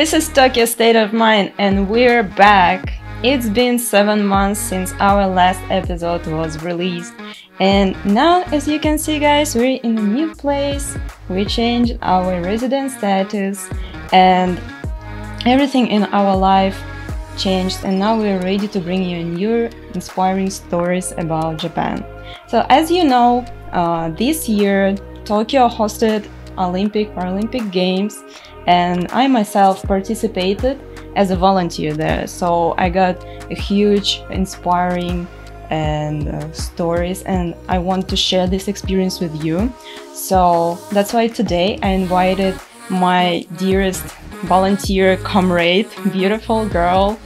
This is Tokyo State of Mind, and we're back. It's been 7 months since our last episode was released, and now, as you can see, guys, we're in a new place. We changed our resident status, and everything in our life changed, and now we're ready to bring you new, inspiring stories about Japan. So, as you know, this year Tokyo hosted Olympic Paralympic Games, and I myself participated as a volunteer there. So I got a huge, inspiring and stories, and I want to share this experience with you. So that's why today I invited my dearest volunteer comrade, beautiful girl,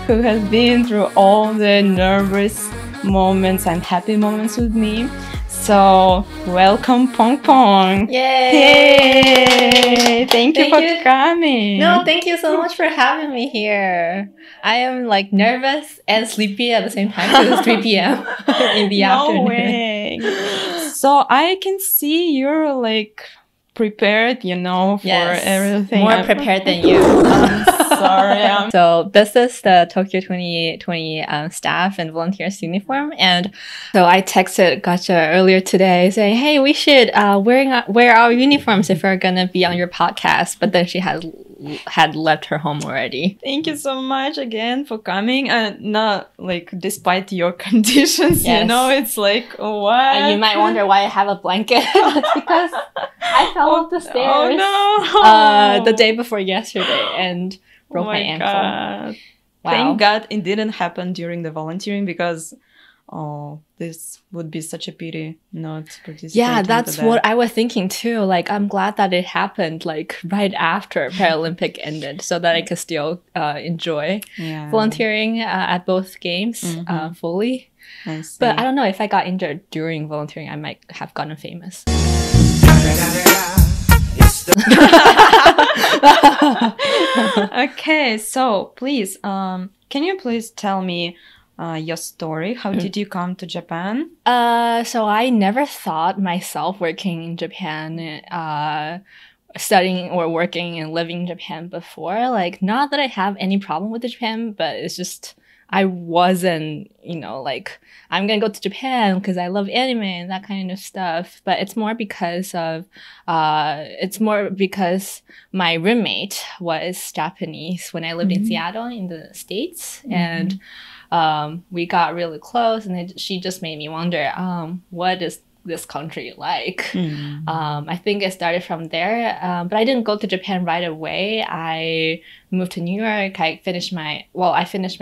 who has been through all the nervous moments and happy moments with me. So, welcome, Pong Pong. Yay! Thank you for coming. No, thank you so much for having me here. I am like nervous and sleepy at the same time because it's 3 p.m. in the afternoon. No way. So, I can see you're like prepared, for everything. More prepared than you. Sorry. So this is the Tokyo 2020 staff and volunteers uniform, and so I texted Katya earlier today saying, "Hey, we should wear our uniforms if we're gonna be on your podcast." But then she had left her home already. Thank you so much again for coming, and not like despite your conditions. Yes. It's like what? You might wonder why I have a blanket. It's because I fell off the stairs. Oh no! The day before yesterday and broke my ankle. God. Wow. Thank God it didn't happen during the volunteering, because this would be such a pity not to participate. Yeah, that's what I was thinking too. Like, I'm glad that it happened like right after Paralympic ended, so that I could still enjoy volunteering at both games fully. But I don't know, if I got injured during volunteering, I might have gotten famous. Okay, so please, can you please tell me your story? How did you come to Japan? So I never thought myself working in Japan, studying or working and living in Japan before. Like, not that I have any problem with Japan, but it's just I wasn't, like, I'm gonna go to Japan because I love anime and that kind of stuff. But it's more because my roommate was Japanese when I lived in Seattle in the States, and we got really close, and she just made me wonder, what is this country like? I think it started from there, but I didn't go to Japan right away. I moved to New York. I finished my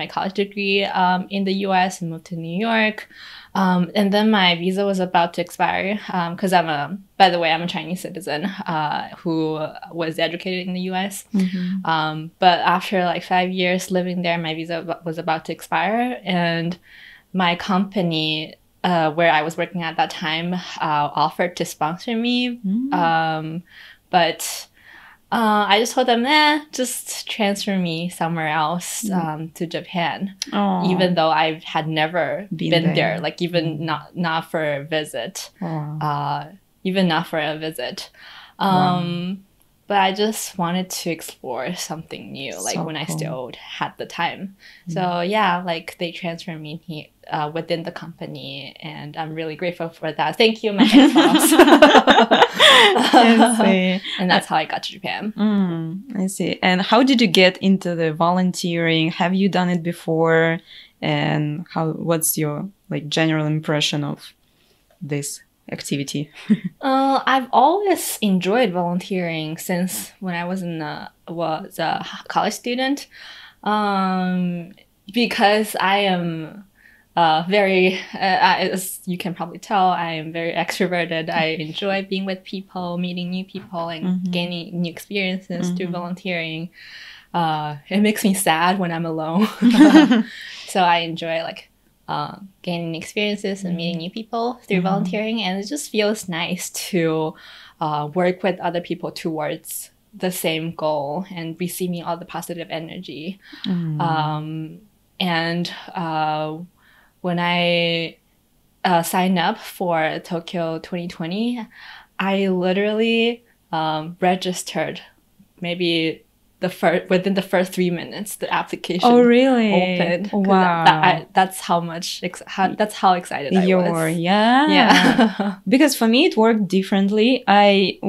college degree in the US and moved to New York, and then my visa was about to expire because by the way, I'm a Chinese citizen who was educated in the US. But after like 5 years living there, my visa was about to expire, and my company where I was working at that time offered to sponsor me. But I just told them, just transfer me somewhere else to Japan. Even though I had never been there, like even not for a visit. Even not for a visit. But I just wanted to explore something new, like when I still had the time. So yeah, like they transferred me here, within the company, and I'm really grateful for that. Thank you, my ex-boss. And that's how I got to Japan. I see. And how did you get into the volunteering? Have you done it before? And what's your like general impression of this activity? I've always enjoyed volunteering since when I was was a college student, because I am very, as you can probably tell, I am very extroverted. I enjoy being with people, meeting new people, and gaining new experiences through volunteering. It makes me sad when I'm alone, so I enjoy like gaining experiences and meeting new people through volunteering, and it just feels nice to work with other people towards the same goal and receiving all the positive energy. And when I signed up for Tokyo 2020, I literally registered maybe within the first 3 minutes, the application Oh, really? opened. 'Cause Wow. that's how excited I You was. were, yeah. Yeah. Because for me, it worked differently. I've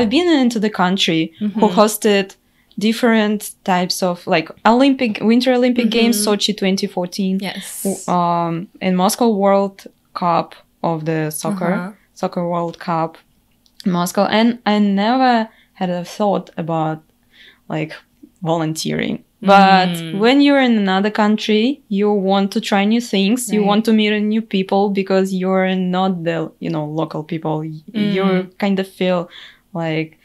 been into the country who hosted different types of like Winter Olympic Games, Sochi 2014. Yes. And Moscow World Cup of the soccer World Cup in Moscow. And I never had a thought about like volunteering. But when you're in another country, you want to try new things. Right. You want to meet new people because you're not the, local people. You kind of feel like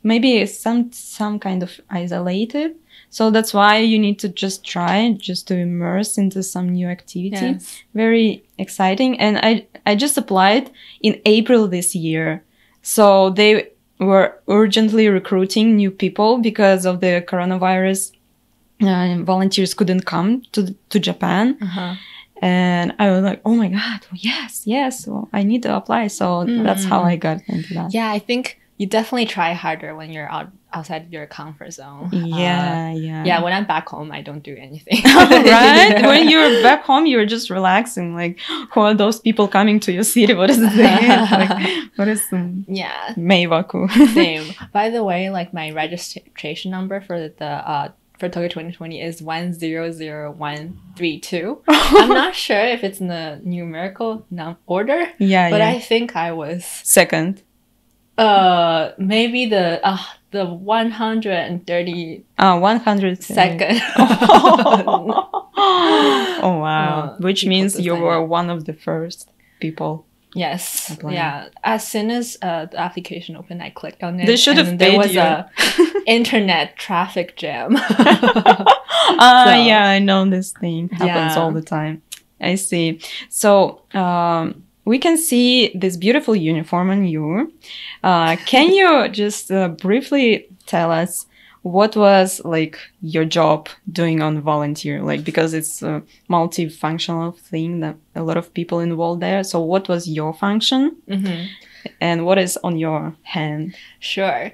maybe some kind of isolated. So that's why you need to just try just to immerse into some new activity. Yes. Very exciting. And I just applied in April this year. So they were urgently recruiting new people because of the coronavirus. Volunteers couldn't come to Japan. And I was like, oh my God, yes. So I need to apply. So that's how I got into that. Yeah, I think you definitely try harder when you're outside of your comfort zone. Yeah. Yeah, when I'm back home, I don't do anything. Right? When you're back home, you're just relaxing. Like, who are those people coming to your city? What is this? Like, what is yeah. Meiwaku? Same. By the way, like my registration number for for Tokyo 2020 is 100132. I'm not sure if it's in the numerical order. But I think I was second. Maybe the 130. 102nd. Oh wow! Which means you were one of the first people. Yes. Applying. Yeah. As soon as the application opened, I clicked on it. They should have paid you. There was a internet traffic jam. Yeah, I know this thing happens all the time. I see. So we can see this beautiful uniform on you. Can you just briefly tell us what was like your job doing on volunteer? Like, because it's a multifunctional thing that a lot of people involved there. So what was your function? And what is on your hand? Sure.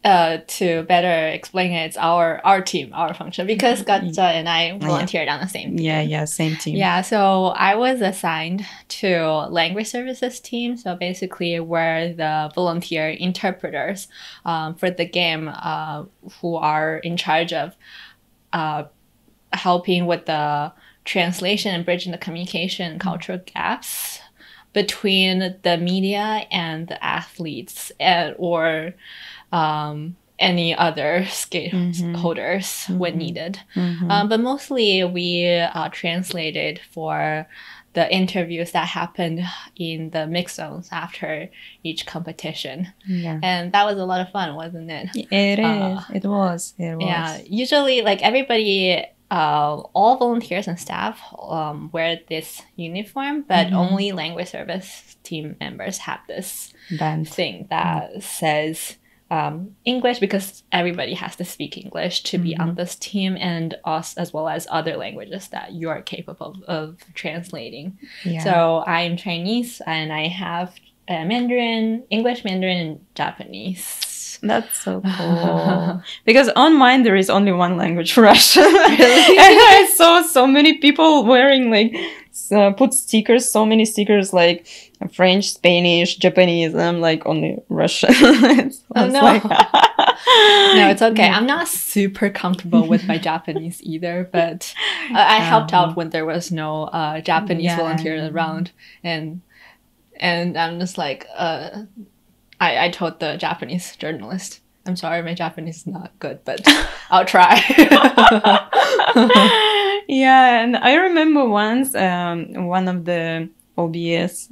To better explain it, it's our team, our function, because Katya and I volunteered on the same team. Yeah, same team. Yeah, so I was assigned to language services team. So basically we're the volunteer interpreters for the game who are in charge of helping with the translation and bridging the communication and cultural gaps between the media and the athletes or any other stakeholders when needed. But mostly we translated for the interviews that happened in the mixed zones after each competition. Yeah. And that was a lot of fun, wasn't it? It was. Yeah. Usually, like everybody, all volunteers and staff wear this uniform, but only language service team members have this thing that says English, because everybody has to speak English to be on this team, and us as well as other languages that you are capable of translating. Yeah. So I'm Chinese and I have Mandarin, English, Mandarin, and Japanese. That's so cool. Because on mine there is only one language, Russian. Really? And I saw so many people wearing like put stickers, so many stickers like French, Spanish, Japanese, and I'm like only Russian. Oh no. Like, no, it's okay. I'm not super comfortable with my Japanese either, but I helped out when there was no Japanese volunteers around, and I'm just like I told the Japanese journalist, I'm sorry, my Japanese is not good, but I'll try. Yeah, and I remember once one of the OBS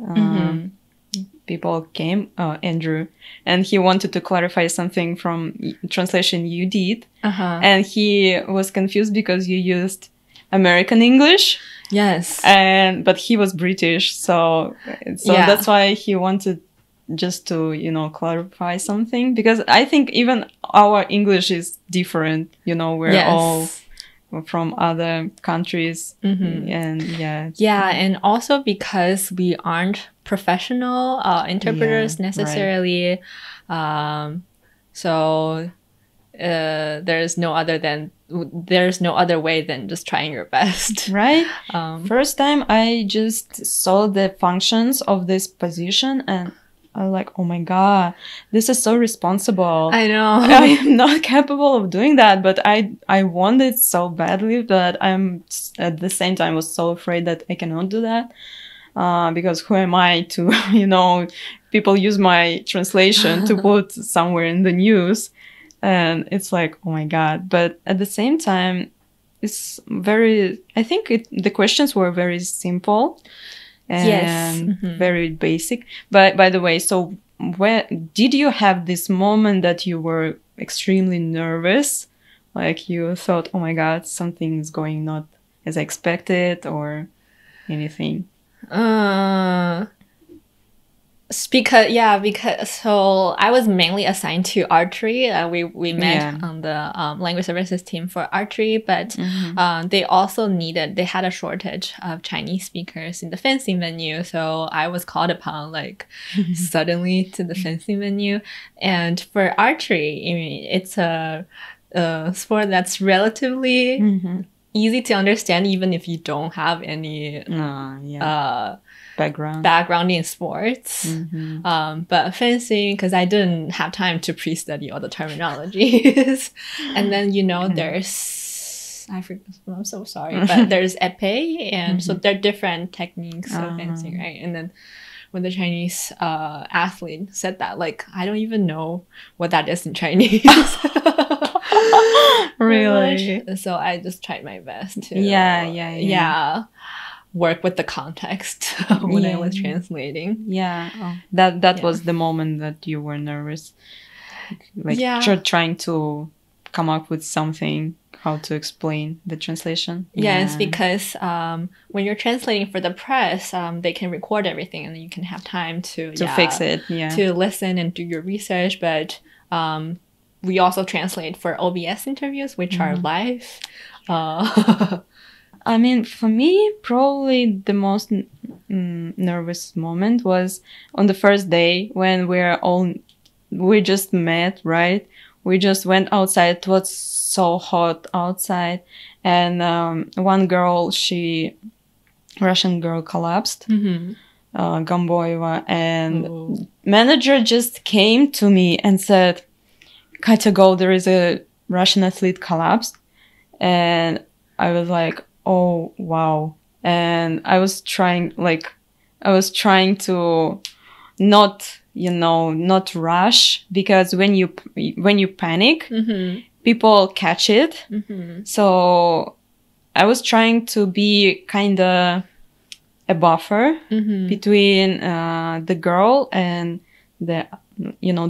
people came, Andrew, and he wanted to clarify something from translation you did. And he was confused because you used American English. Yes. But he was British, so that's why he wanted just to, clarify something, because I think even our English is different, we're all from other countries. And and also because we aren't professional interpreters necessarily, So there's no other way than just trying your best. Right? First time I just saw the functions of this position and I was like, oh my God, this is so responsible. I know. I am not capable of doing that, but I want it so badly that I'm at the same time was so afraid that I cannot do that. Because who am I to, people use my translation to put somewhere in the news. And it's like, oh my God. But at the same time, it's I think the questions were very simple and very basic. But by the way, so where did you have this moment that you were extremely nervous? Like you thought, oh my God, something is going not as I expected or anything? Because so I was mainly assigned to archery. We met on the language services team for archery, but they had a shortage of Chinese speakers in the fencing venue. So I was called upon like suddenly to the fencing venue. And for archery, I mean, it's a sport that's relatively easy to understand, even if you don't have any background in sports. But fencing, because I didn't have time to pre-study all the terminologies. And then, there's, I'm so sorry, but there's épée, and so there are different techniques of fencing, right? And then when the Chinese athlete said that, like, I don't even know what that is in Chinese. Really? So I just tried my best to work with the context when I was translating. That was the moment that you were nervous, like trying to come up with something, how to explain the translation. It's because when you're translating for the press, they can record everything and you can have time to fix it, to listen and do your research. But we also translate for OBS interviews, which are live. I mean, for me, probably the most nervous moment was on the first day when we just met, right? We just went outside. It was so hot outside. And one girl, Russian girl collapsed, Gamboeva. And manager just came to me and said, Katya, go, there is a Russian athlete collapsed. And I was like, oh, wow. And I was trying to not rush, because when you panic, people catch it. So I was trying to be kind of a buffer between the girl and the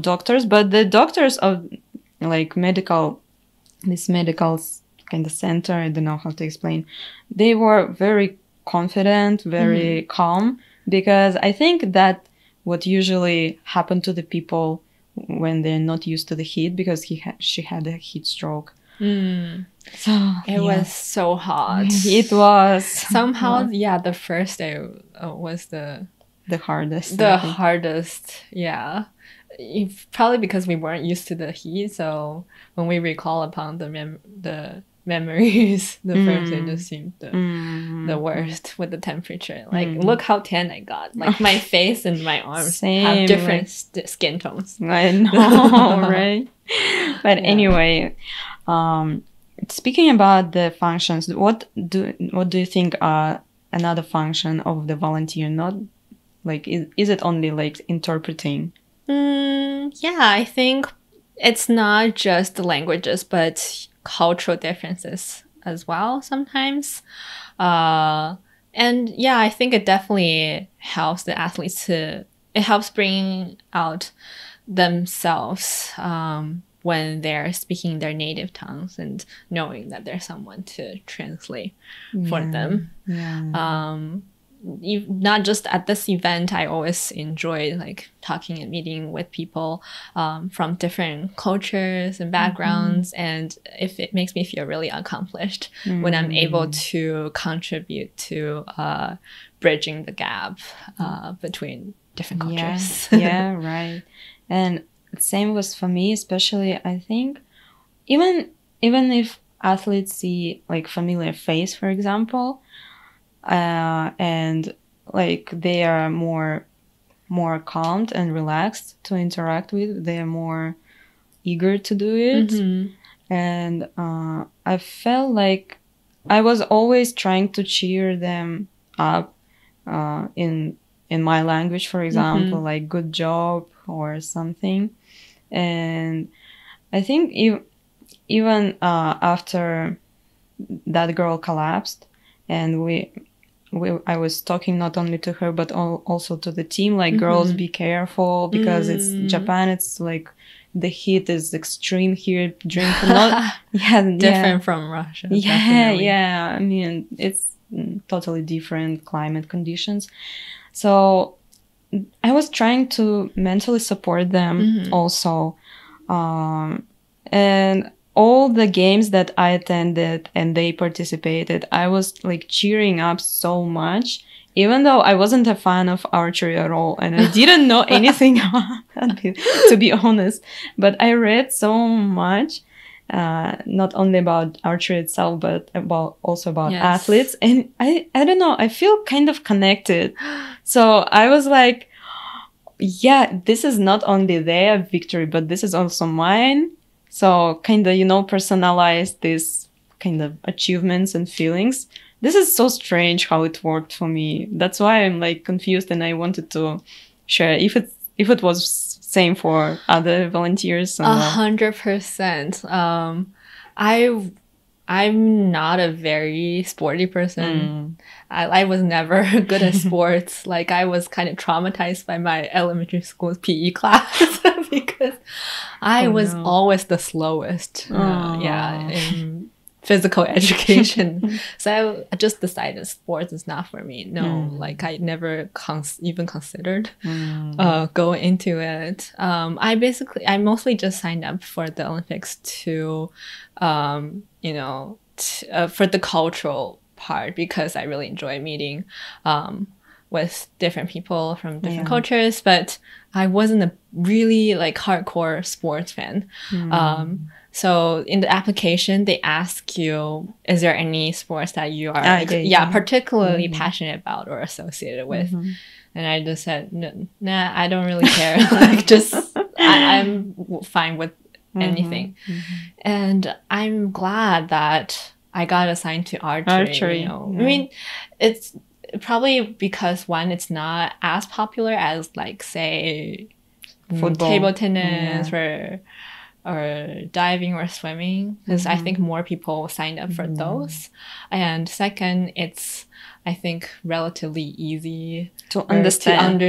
doctors, but the doctors of like medical kind of center, I don't know how to explain, they were very confident, very calm, because I think that what usually happened to the people when they're not used to the heat, because she had a heat stroke. So it was so hot. It was somehow the first day was the hardest. Probably because we weren't used to the heat, so when we recall upon the memories, the first day just seemed the worst with the temperature. Like, look how tan I got. Like, my face and my arms have different skin tones. I know, right? But anyway, speaking about the functions, what do you think are another function of the volunteer? Not like, is it only like interpreting? I think it's not just the languages, but cultural differences as well sometimes. And I think it definitely helps the athletes it helps bring out themselves when they're speaking their native tongues and knowing that there's someone to translate for them. Not just at this event, I always enjoy like talking and meeting with people from different cultures and backgrounds, and if it makes me feel really accomplished when I'm able to contribute to bridging the gap between different cultures. Right. And same was for me, especially I think even if athletes see like familiar face, for example, and like they are more calmed and relaxed to interact with, they are more eager to do it. And I felt like I was always trying to cheer them up in my language, for example, like good job or something. And I think even after that girl collapsed, and I was talking not only to her but also to the team, like girls, be careful, because it's Japan. It's like the heat is extreme here. Drink not different from Russia. Yeah. I mean, it's totally different climate conditions. So I was trying to mentally support them also, and all the games that I attended and they participated, I was like cheering up so much, even though I wasn't a fan of archery at all, and I didn't know anything about that, to be honest. But I read so much, not only about archery itself, but also about athletes. And I don't know, I feel kind of connected. So I was like, yeah, this is not only their victory, but this is also mine. So kind of, personalize these kind of achievements and feelings. This is so strange how it worked for me. That's why I'm like confused, and I wanted to share if it was same for other volunteers. 100%. I'm not a very sporty person. I was never good at sports. Like, I was kind of traumatized by my elementary school's PE class because I was always the slowest. In physical education. So I just decided sports is not for me. No, like I never even considered going into it. I mostly just signed up for the Olympics to, for the cultural part, because I really enjoy meeting with different people from different cultures, but I wasn't a really like hardcore sports fan. So in the application, they ask you, is there any sports that you are particularly passionate about or associated with? And I just said, nah, I don't really care. Like, just I'm fine with anything. And I'm glad that I got assigned to archery. I mean, it's probably because, one, it's not as popular as, like, say, football, table tennis, or diving or swimming, because I think more people signed up for those. And second, it's, I think, relatively easy to understand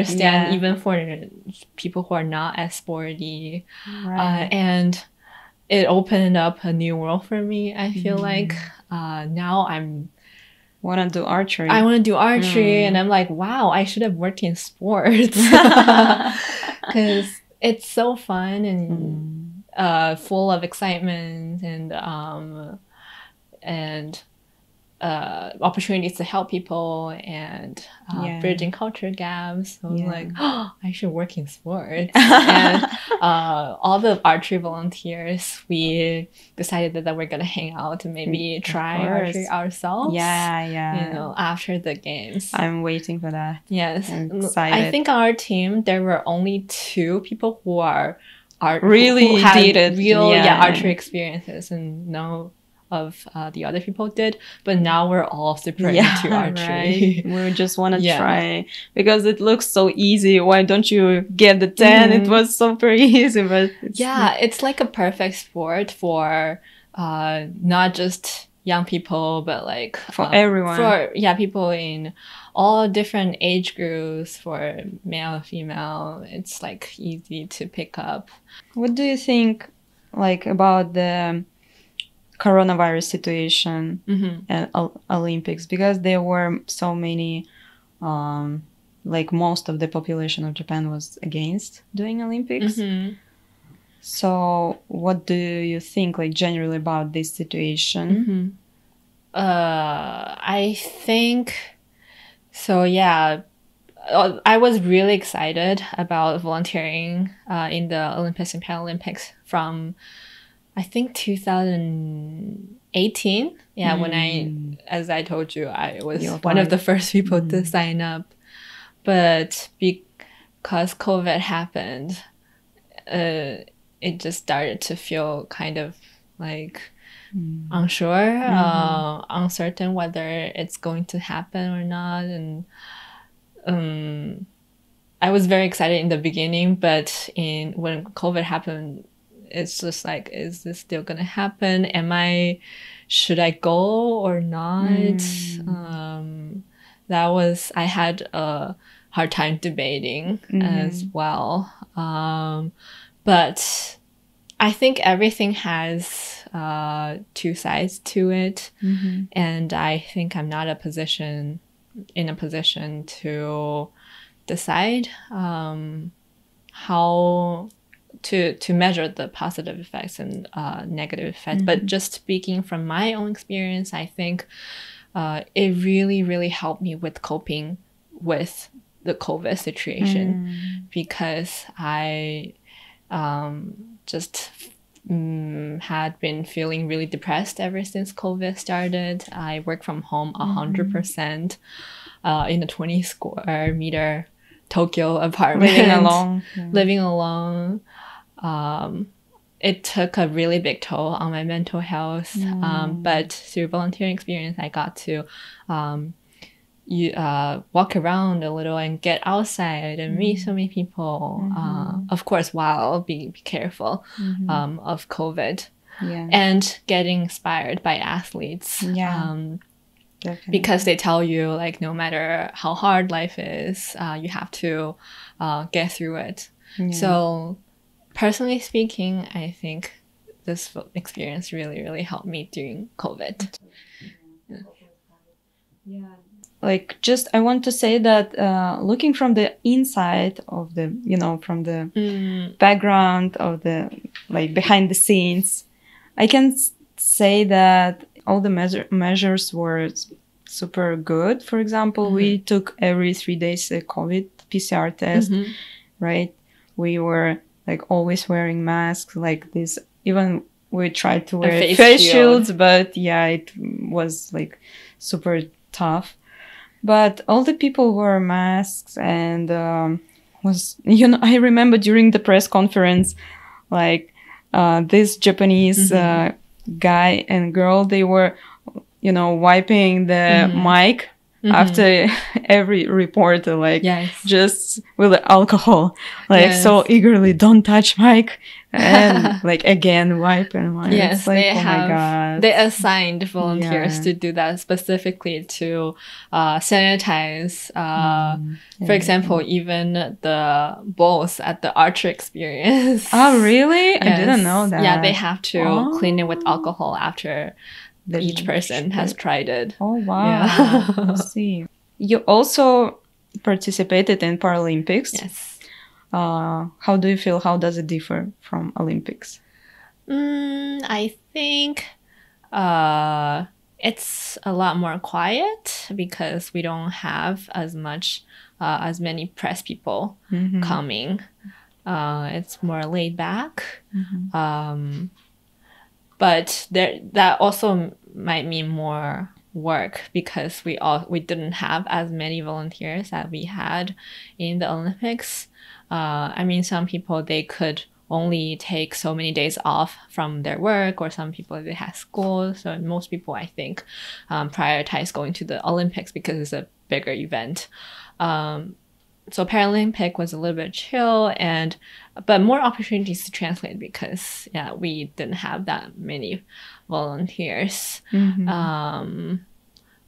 even for people who are not as sporty. And it opened up a new world for me. I feel like now I want to do archery. And I'm like, wow, I should have worked in sports, because it's so fun and full of excitement and opportunities to help people and bridging culture gaps. So I'm like, oh, I should work in sports. And all the archery volunteers, we decided that we're gonna hang out and maybe try archery ourselves. After the games. I'm waiting for that. Yes, I'm excited. I think on our team there were only 2 people who are who had real archery experiences, and no of the other people did, but now we're all super into archery. We just want to try, because it looks so easy. Why don't you get the 10? It was super easy, but it's like a perfect sport for not just young people, but like for everyone, for people in all different age groups, for male, female. It's like easy to pick up. What do you think, like, about the coronavirus situation and Olympics? Because there were so many, like most of the population of Japan was against doing Olympics. So what do you think, like, generally about this situation? I think so. I was really excited about volunteering in the Olympics and Paralympics from, I think, 2018. Yeah, when as I told you, I was one of the first people to sign up. But because COVID happened, it just started to feel kind of like unsure, uncertain whether it's going to happen or not. And I was very excited in the beginning, but when COVID happened, it's just like, is this still gonna happen? Should I go or not? I had a hard time debating as well. But I think everything has two sides to it. And I think I'm not in a position to decide how to measure the positive effects and negative effects. But just speaking from my own experience, I think it really, really helped me with coping with the COVID situation, because I just had been feeling really depressed ever since COVID started. I work from home 100% in a 20 square meter Tokyo apartment. Living alone. It took a really big toll on my mental health. But through volunteering experience, I got to walk around a little and get outside and meet so many people. Of course, while being careful of COVID, and getting inspired by athletes. Because they tell you, like, no matter how hard life is, you have to get through it. So personally speaking, I think this experience really, really helped me during COVID. Like, just I want to say that looking from the inside of the, from the background of the, like, behind the scenes, I can say that all the measures were super good. For example, we took every 3 days a COVID PCR test, right? We were like always wearing masks like this. Even we tried to wear face shields, but it was like super tough. But all the people wore masks, and I remember during the press conference, like this Japanese guy and girl, they were, wiping the mic after every reporter, like just with the alcohol, like so eagerly, don't touch mic, and like again wipe and wipe. Yes, like, they have. They assigned volunteers to do that specifically to sanitize. For example, even the bowls at the archer experience. Oh, really? I didn't know that. Yeah, they have to clean it with alcohol after each person has tried it. Oh, wow. I see. You also participated in Paralympics. Yes. How do you feel? How does it differ from Olympics? I think it's a lot more quiet because we don't have as many press people coming. It's more laid back. But that also might mean more work because we didn't have as many volunteers that we had in the Olympics. I mean, some people, they could only take so many days off from their work, or some people, they have school. So most people, I think, prioritize going to the Olympics because it's a bigger event. So Paralympic was a little bit chill, but more opportunities to translate because we didn't have that many volunteers.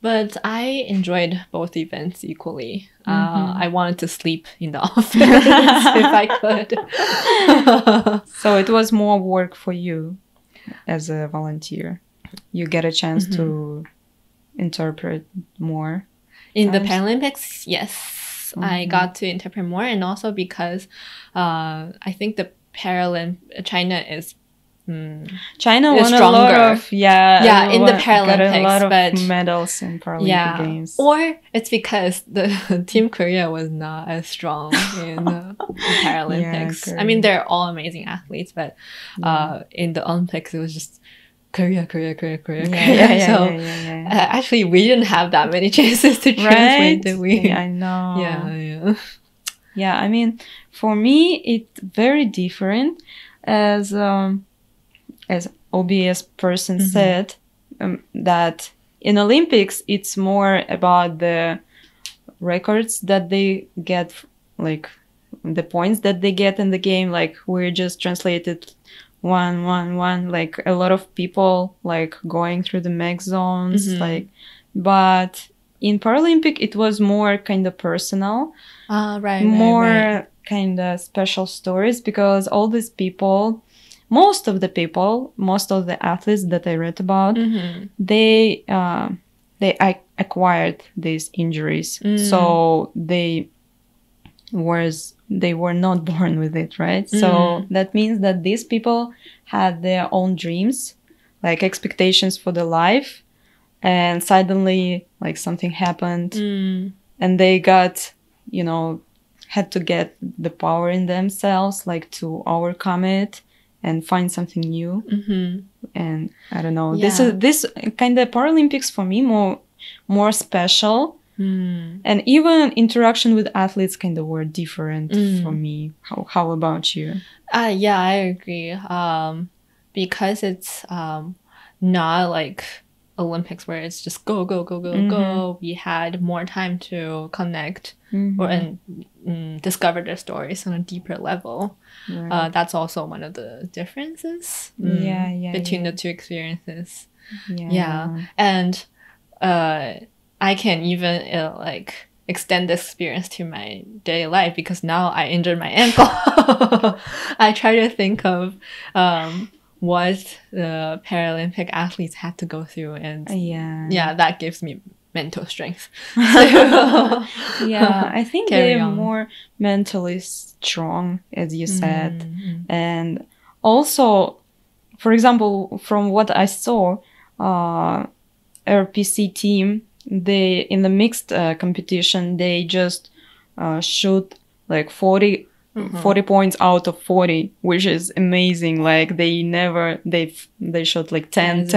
But I enjoyed both events equally. I wanted to sleep in the office if I could. So it was more work for you as a volunteer. You get a chance to interpret more. In the Paralympics, yes. I got to interpret more, and also because I think China is China They're won a lot stronger. of in the got a Paralympics, lot of but medals in Paralympic Games. Or it's because the Team Korea was not as strong in the Paralympics. I mean, they're all amazing athletes, but in the Olympics, it was just Korea. Actually, we didn't have that many chances to translate, did we? Yeah, I know. Yeah, I mean, for me, it's very different. As OBS person said, that in Olympics, it's more about the records that they get, like the points that they get in the game. Like we're just translated 1-1-1, like a lot of people like going through the mix zones, like, but in Paralympic it was more kind of personal, more kind of special stories, because all these people, most of the athletes that I read about, they acquired these injuries, so they were not born with it, right? So that means that these people had their own dreams, like expectations for their life, and suddenly like something happened, and they got, had to get the power in themselves, like to overcome it and find something new. And I don't know, this kind of Paralympics for me more special. And even interaction with athletes kind of were different for me. How about you? Yeah, I agree. Because it's not like Olympics where it's just go. We had more time to connect and discover their stories on a deeper level. That's also one of the differences between the two experiences. And I can even like extend this experience to my daily life, because now I injured my ankle. I try to think of what the Paralympic athletes had to go through, and that gives me mental strength. I think they're more mentally strong, as you said. And also, for example, from what I saw, RPC team, they in the mixed competition, they just shoot like 40 points out of 40, which is amazing. Like they shot like 10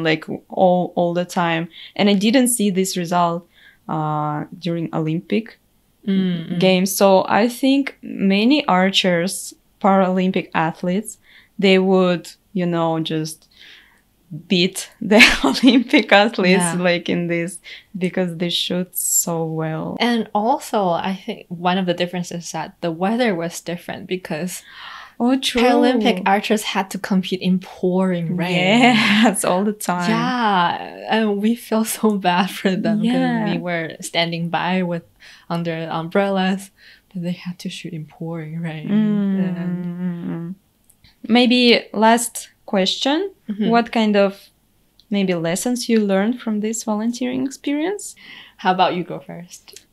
like all the time. And I didn't see this result during Olympic Games. So I think many archers, Paralympic athletes, they would just beat the Olympic athletes like in this, because they shoot so well. And also I think one of the differences is that the weather was different, because true, Paralympic archers had to compete in pouring rain. Yes, all the time. And we feel so bad for them, because we were standing by under umbrellas, but they had to shoot in pouring rain. And maybe last question. What kind of maybe lessons you learned from this volunteering experience? How about you go first?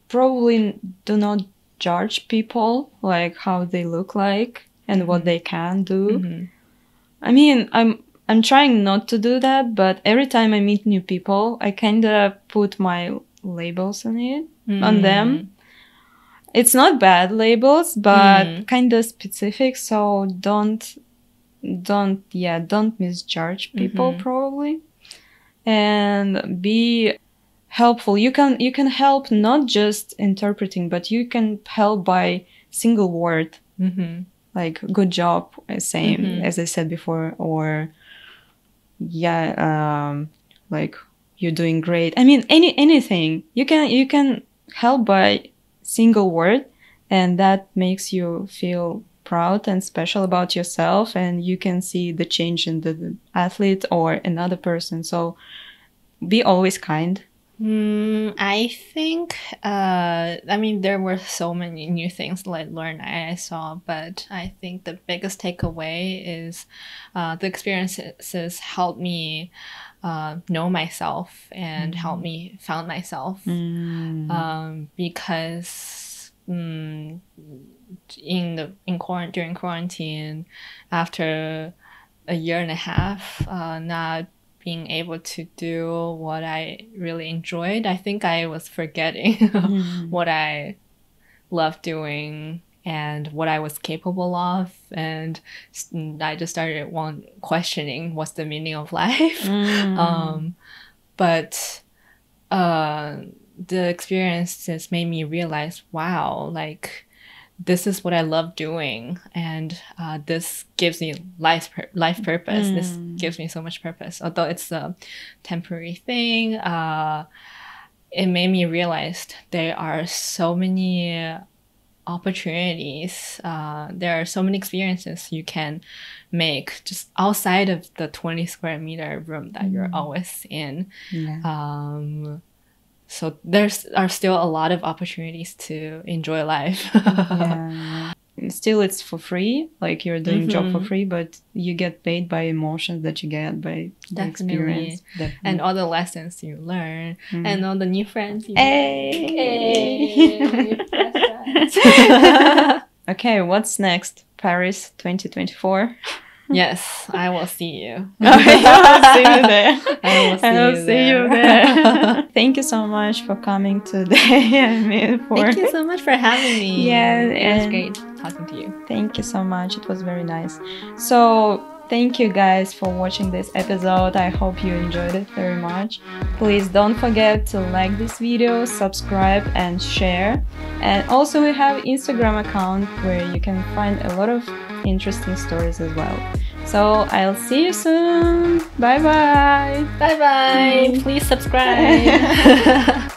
Probably do not judge people, like how they look like and what they can do. I mean, I'm trying not to do that, but every time I meet new people, I kind of put my labels on them. It's not bad labels, but kind of specific, so don't misjudge people, probably, and be helpful. You can help not just interpreting, but you can help by single word, like good job, same as I said before, or like you're doing great. I mean, anything you can help by single word, and that makes you feel proud and special about yourself, and you can see the change in the athlete or another person. So be always kind. I think I mean, there were so many new things that I learned, I saw, but I think the biggest takeaway is the experiences helped me know myself and help me found myself, because during quarantine, after a year and a half, not being able to do what I really enjoyed, I think I was forgetting what I loved doing and what I was capable of, and I just started questioning what's the meaning of life. But the experiences made me realize, wow, like this is what I love doing, and this gives me life purpose. This gives me so much purpose. Although it's a temporary thing, it made me realize there are so many opportunities. There are so many experiences you can make just outside of the 20 square meter room that you're always in. So are still a lot of opportunities to enjoy life. Still, it's for free, like you're doing job for free, but you get paid by emotions that you get by the experience. And all the lessons you learn, and all the new friends you make. Okay, what's next? Paris 2024? Yes, I will see you. Okay, I will see you there. I will see you there. Thank you so much for coming today. Thank you so much for having me. Yeah, it was great talking to you. Thank you so much. It was very nice. So thank you guys for watching this episode. I hope you enjoyed it very much. Please don't forget to like this video, subscribe and share. And also we have Instagram account where you can find a lot of interesting stories as well. So I'll see you soon. Bye bye. Bye bye. Please subscribe.